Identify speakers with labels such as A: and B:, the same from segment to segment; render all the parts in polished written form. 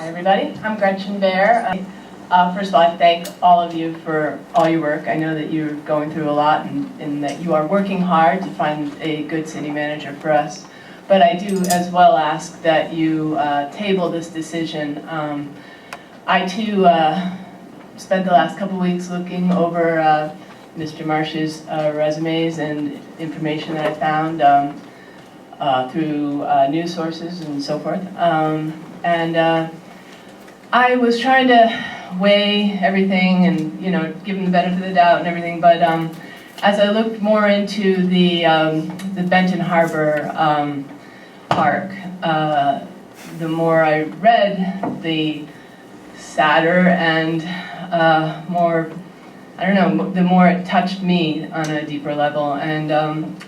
A: Hi everybody, I'm Gretchen Baer. First of all, I thank all of you for all your work. I know that you're going through a lot and that you are working hard to find a good city manager for us. But I do as well ask that you table this decision. I too spent the last couple weeks looking over Mr. Marsh's resumes and information that I found through news sources and so forth. I was trying to weigh everything and, you know, give him the benefit of the doubt and everything, but as I looked more into the Benton Harbor Park, the more I read, the sadder and more, I don't know, the more it touched me on a deeper level. And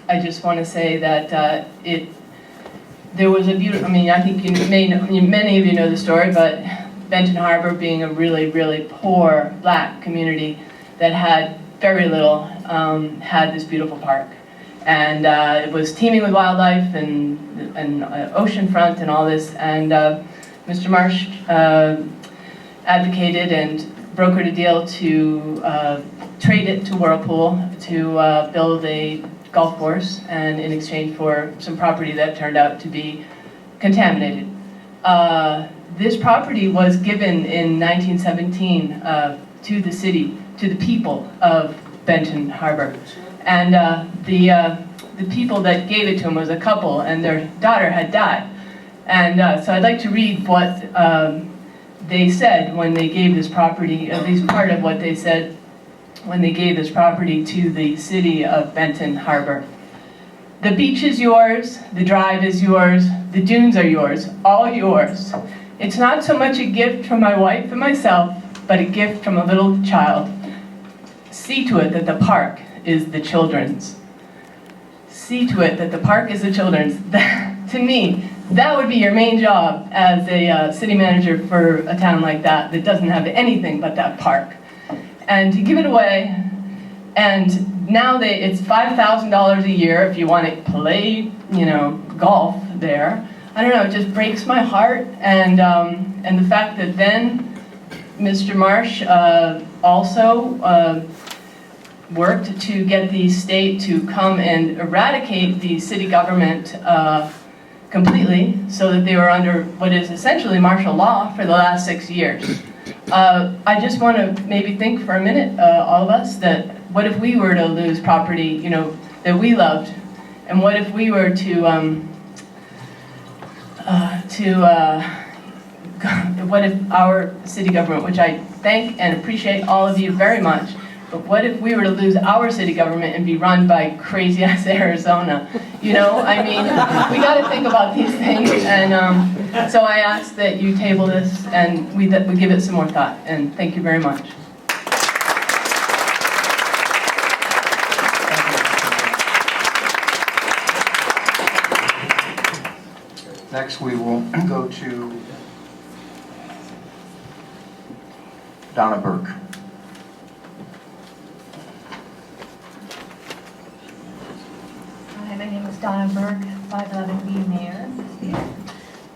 A: I just want to say that there was a beautiful, I mean, I think many of you know the story, but Benton Harbor being a really, really poor black community that had very little, had this beautiful park. And it was teeming with wildlife and oceanfront and all this. And Mr. Marsh advocated and brokered a deal to trade it to Whirlpool to build a golf course, and in exchange for some property that turned out to be contaminated. This property was given in 1917 to the city, to the people of Benton Harbor. And the people that gave it to him was a couple, and their daughter had died. And so I'd like to read what they said when they gave this property, at least part of what they said when they gave this property to the city of Benton Harbor. The beach is yours, the drive is yours, the dunes are yours, all yours. It's not so much a gift from my wife and myself, but a gift from a little child. See to it that the park is the children's. See to it that the park is the children's. To me, that would be your main job as a city manager for a town like that doesn't have anything but that park. And to give it away, and now it's $5,000 a year if you want to play, you know, golf there. I don't know, it just breaks my heart. And the fact that then Mr. Marsh also worked to get the state to come and eradicate the city government completely, so that they were under what is essentially martial law for the last 6 years. I just want to maybe think for a minute, all of us, that what if we were to lose property, you know, that we loved, and what if we were to what if our city government, which I thank and appreciate all of you very much, but what if we were to lose our city government and be run by crazy-ass Arizona? You know, I mean, we got to think about these things, and so I ask that you table this and we give it some more thought, and thank you very much.
B: Next, we will go to Donna Burke.
C: Hi, my name is Donna Burke, 511B Mayor, Bisbee.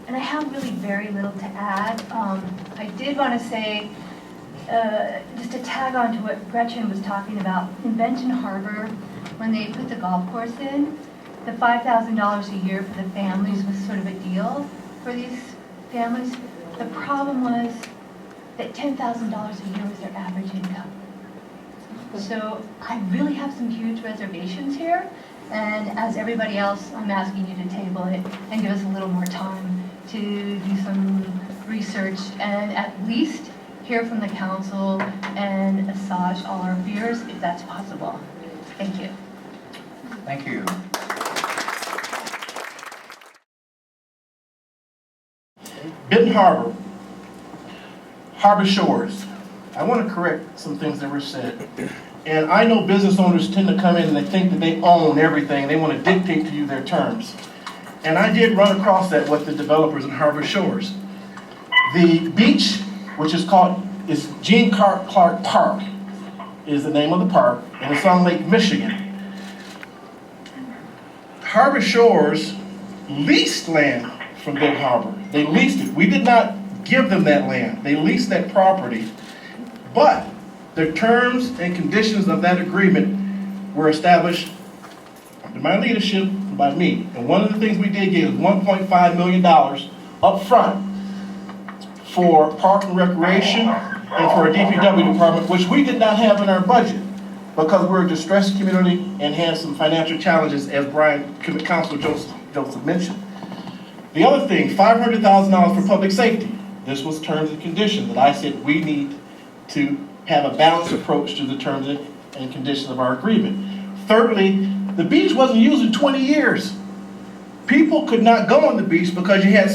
C: And I have really very little to add. I did want to say, just to tag on to what Gretchen was talking about, in Benton Harbor, when they put the golf course in, the $5,000 a year for the families was sort of a deal for these families. The problem was that $10,000 a year was their average income. So I really have some huge reservations here. And as everybody else, I'm asking you to table it and give us a little more time to do some research and at least hear from the council and assuage all our fears if that's possible. Thank you.
B: Thank you.
D: Benton Harbor, Harbor Shores. I want to correct some things that were said. And I know business owners tend to come in and they think that they own everything. They want to dictate to you their terms. And I did run across that with the developers in Harbor Shores. The beach, which is Gene Clark Park, is the name of the park, and it's on Lake Michigan. Harbor Shores leased land from Benton Harbor. They leased it. We did not give them that land. They lease that property. But the terms and conditions of that agreement were established under my leadership by me. And one of the things we did give is $1.5 million up front for park and recreation and for a DPW department, which we did not have in our budget because we're a distressed community and had some financial challenges, as Councilor Joseph mentioned. The other thing, $500,000 for public safety. This was terms and conditions that I said we need to have a balanced approach to the terms and conditions of our agreement. Thirdly, the beach wasn't used in 20 years. People could not go on the beach because you had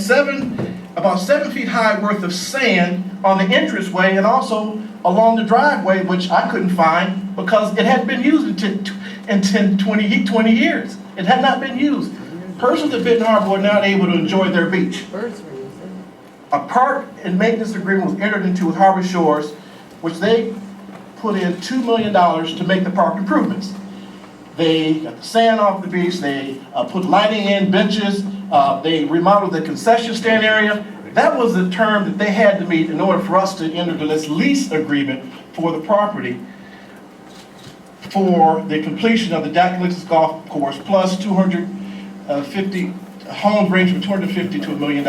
D: about 7 feet high worth of sand on the entranceway and also along the driveway, which I couldn't find because it hadn't been used in 20 years. It had not been used. Persons at Benton Harbor were not able to enjoy their beach. A park and maintenance agreement was entered into with Harbor Shores, which they put in $2 million to make the park improvements. They got the sand off the beach, they put lighting in, benches, they remodeled the concession stand area. That was the term that they had to meet in order for us to enter this lease agreement for the property for the completion of the Nicklaus golf course, plus 250 homes range from $250 to $1 million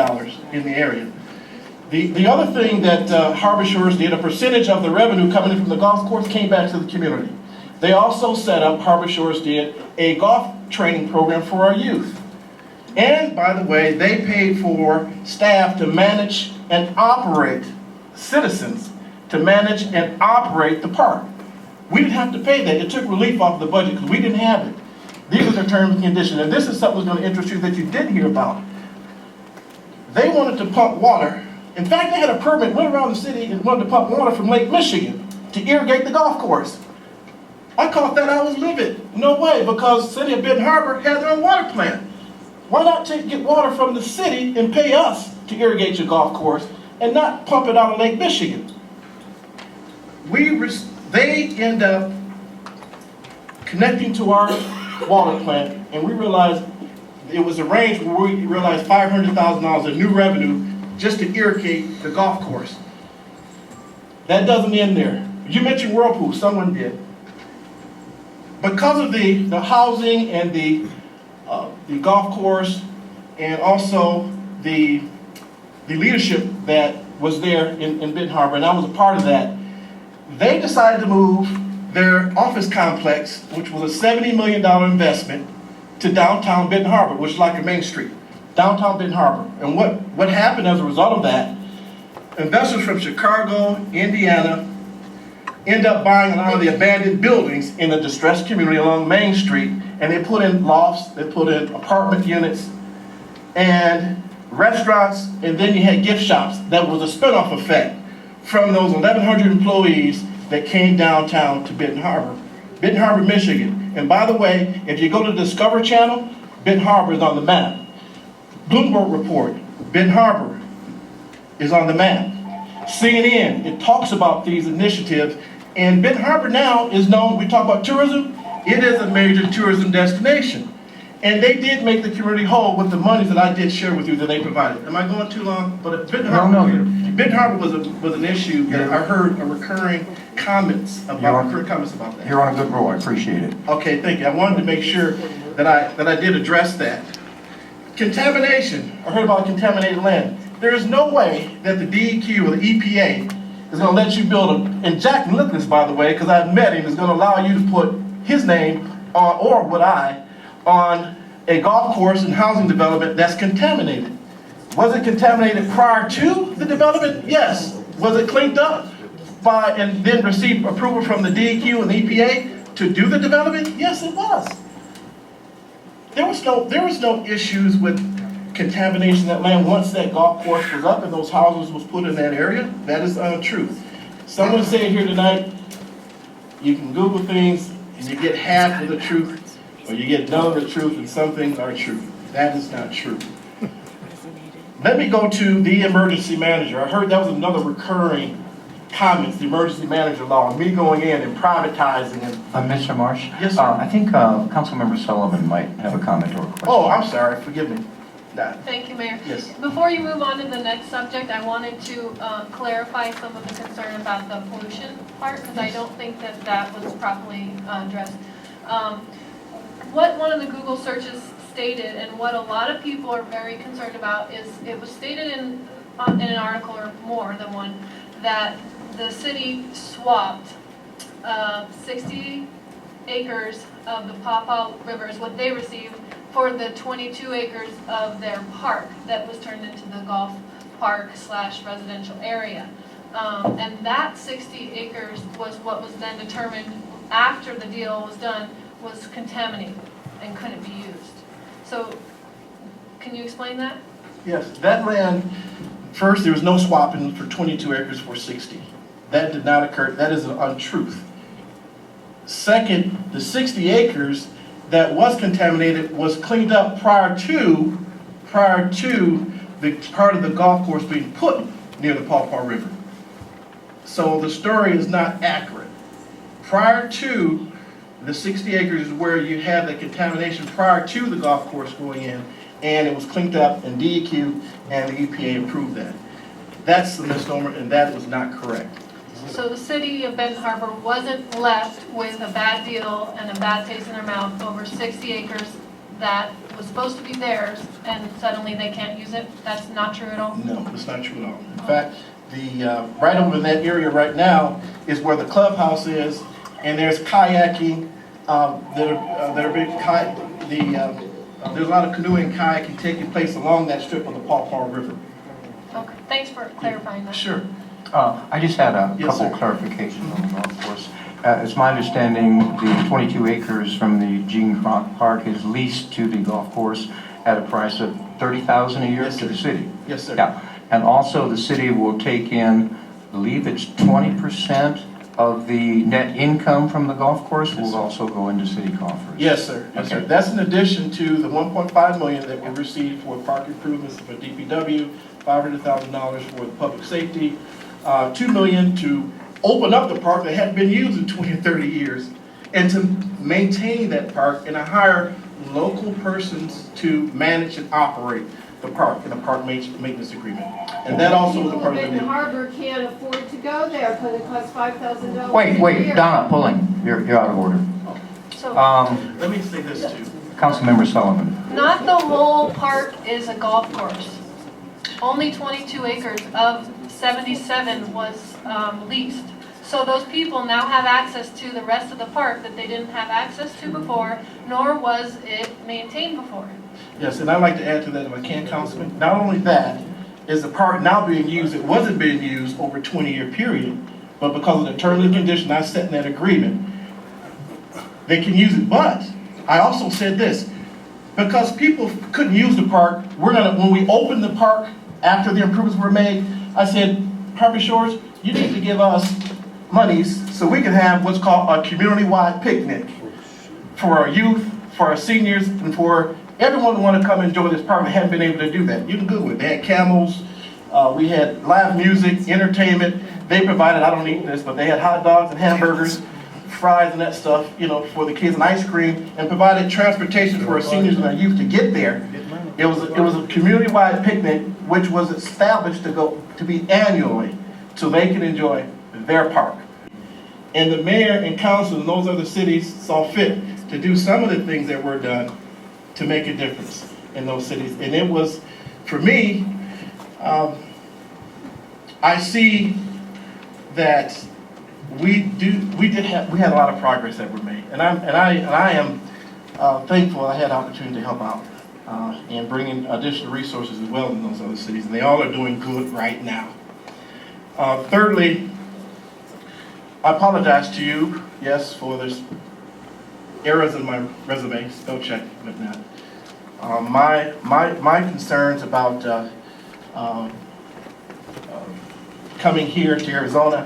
D: in the area. The other thing that Harbor Shores did, a percentage of the revenue coming in from the golf course came back to the community. They also set up, Harbor Shores did, a golf training program for our youth. And by the way, they paid for staff to manage and operate, citizens, to manage and operate the park. We didn't have to pay that. It took relief off the budget because we didn't have it. These are the terms and conditions. And this is something that's going to interest you that you didn't hear about. They wanted to pump water. In fact, they had a permit, went around the city and wanted to pump water from Lake Michigan to irrigate the golf course. I caught that, I was livid. No way, because the city of Benton Harbor had their own water plant. Why not get water from the city and pay us to irrigate your golf course and not pump it out of Lake Michigan? They end up connecting to our water plant, and we realized it was arranged where we realized $500,000 of new revenue just to irrigate the golf course. That doesn't end there. You mentioned Whirlpool, someone did. Because of the housing and the golf course and also the leadership that was there in Benton Harbor, and I was a part of that, they decided to move their office complex, which was a $70 million investment, to downtown Benton Harbor, which is like a Main Street, downtown Benton Harbor. And what happened as a result of that, investors from Chicago, Indiana, end up buying a lot of the abandoned buildings in the distressed community along Main Street, and they put in lofts, they put in apartment units, and restaurants, and then you had gift shops. That was a spin-off effect from those 1,100 employees that came downtown to Benton Harbor, Michigan. And by the way, if you go to the Discovery Channel, Benton Harbor is on the map. Bloomberg report, Benton Harbor is on the map. CNN, it talks about these initiatives, and Benton Harbor now is known, we talk about tourism, it is a major tourism destination. And they did make the community whole with the monies that I did share with you that they provided. Am I going too long? But Benton Harbor was an issue that I heard recurring comments about that.
B: You're on a good roll, I appreciate it.
D: Okay, thank you. I wanted to make sure that I did address that. Contamination, I heard about contaminated land. There is no way that the DEQ or the EPA is going to let you build and Jack Nicklaus, by the way, because I've met him, is going to allow you to put his name on, or would I, on a golf course and housing development that's contaminated. Was it contaminated prior to the development? Yes. Was it cleaned up and then received approval from the DEQ and the EPA to do the development? Yes, it was. There was no issues with contamination of that land once that golf course was up and those houses was put in that area. That is untruth. Someone said here tonight, you can Google things and you get half of the truth, or you get none of the truth, and some things are true. That is not true. Let me go to the emergency manager. I heard that was another recurring comments, the emergency manager law, me going in and privatizing it.
B: Mr. Marsh?
D: Yes, sir.
B: I think Councilmember Sullivan might have a comment or a question.
D: Oh, I'm sorry, forgive me. that.
E: Thank you, Mayor.
D: Yes.
E: Before you move on to the next subject, I wanted to clarify some of the concern about the pollution part, because I don't think that that was properly addressed. What one of the Google searches stated, and what a lot of people are very concerned about, is it was stated in an article, or more than one, that the city swapped 60 acres of the Pawpaw River is what they received for the 22 acres of their park that was turned into the golf park / residential area. And that 60 acres was what was then determined after the deal was done was contaminated and couldn't be used. So can you explain that?
D: Yes, that land, first, there was no swapping for 22 acres for 60. That did not occur. That is an untruth. Second, the 60 acres that was contaminated was cleaned up prior to the part of the golf course being put near the Pawpaw River. So the story is not accurate. Prior to the 60 acres is where you had the contamination prior to the golf course going in, and it was cleaned up and DEQ, and the EPA approved that. That's the misnomer, and that was not correct.
E: So the city of Benton Harbor wasn't left with a bad deal and a bad taste in their mouth over 60 acres that was supposed to be theirs, and suddenly they can't use it? That's not true at all?
D: No, it's not true at all. In fact, the right over in that area right now is where the clubhouse is, and there's kayaking. There's a lot of canoeing and kayaking taking place along that strip of the Pawpaw River.
E: Okay, thanks for clarifying that.
D: Sure.
B: I just had a
D: Yes,
B: couple
D: sir.
B: clarifications on the golf course. It's my understanding the 22 acres from the Gene Kronk Park is leased to the golf course at a price of $30,000 a year
D: Yes,
B: to
D: sir.
B: the city.
D: Yes, sir.
B: Yeah, and also the city will take in, I believe it's 20% of the net income from the golf course
D: Yes,
B: will
D: sir.
B: also go into city coffers.
D: Yes, sir. Yes, sir.
B: Okay.
D: That's in addition to the $1.5 million that we received for park improvements for DPW, $500,000 for the public safety, $2 million to open up the park that hadn't been used in 20 or 30 years, and to maintain that park and to hire local persons to manage and operate the park in a park maintenance agreement. And that also was a
F: People
D: part
F: in
D: of the
F: Benton
D: deal.
F: Harbor can't afford to go there because it costs $5,000
B: Wait,
F: a year.
B: Donna, pulling, you're out of order.
E: So
D: Let me say this too.
B: Councilmember Sullivan.
E: not the whole park is a golf course. Only 22 acres of 77 was leased. So those people now have access to the rest of the park that they didn't have access to before, nor was it maintained before.
D: Yes, and I'd like to add to that if I can, Councilman. Not only that, is the park now being used, it wasn't being used over a 20-year period, but because of the terms and conditions I set in that agreement, they can use it. But I also said this, because people couldn't use the park, when we opened the park after the improvements were made, I said, Harbor Shores, you need to give us monies so we can have what's called a community-wide picnic for our youth, for our seniors, and for everyone who want to come enjoy this park that hadn't been able to do that. You can Google it. They had camels, we had live music, entertainment. They provided, I don't eat this, but they had hot dogs and hamburgers, fries and that stuff, for the kids, and ice cream, and provided transportation for our seniors and our youth to get there. It was a community-wide picnic which was established to be annually so they can enjoy their park. And the mayor and council and those other cities saw fit to do some of the things that were done to make a difference in those cities. And it was, for me, I see that we had a lot of progress that were made. And I am thankful I had the opportunity to help out and bring in additional resources as well in those other cities. And they all are doing good right now. Thirdly, I apologize to you, yes, for there's errors in my resume, spell check, whatnot. My concerns about coming here to Arizona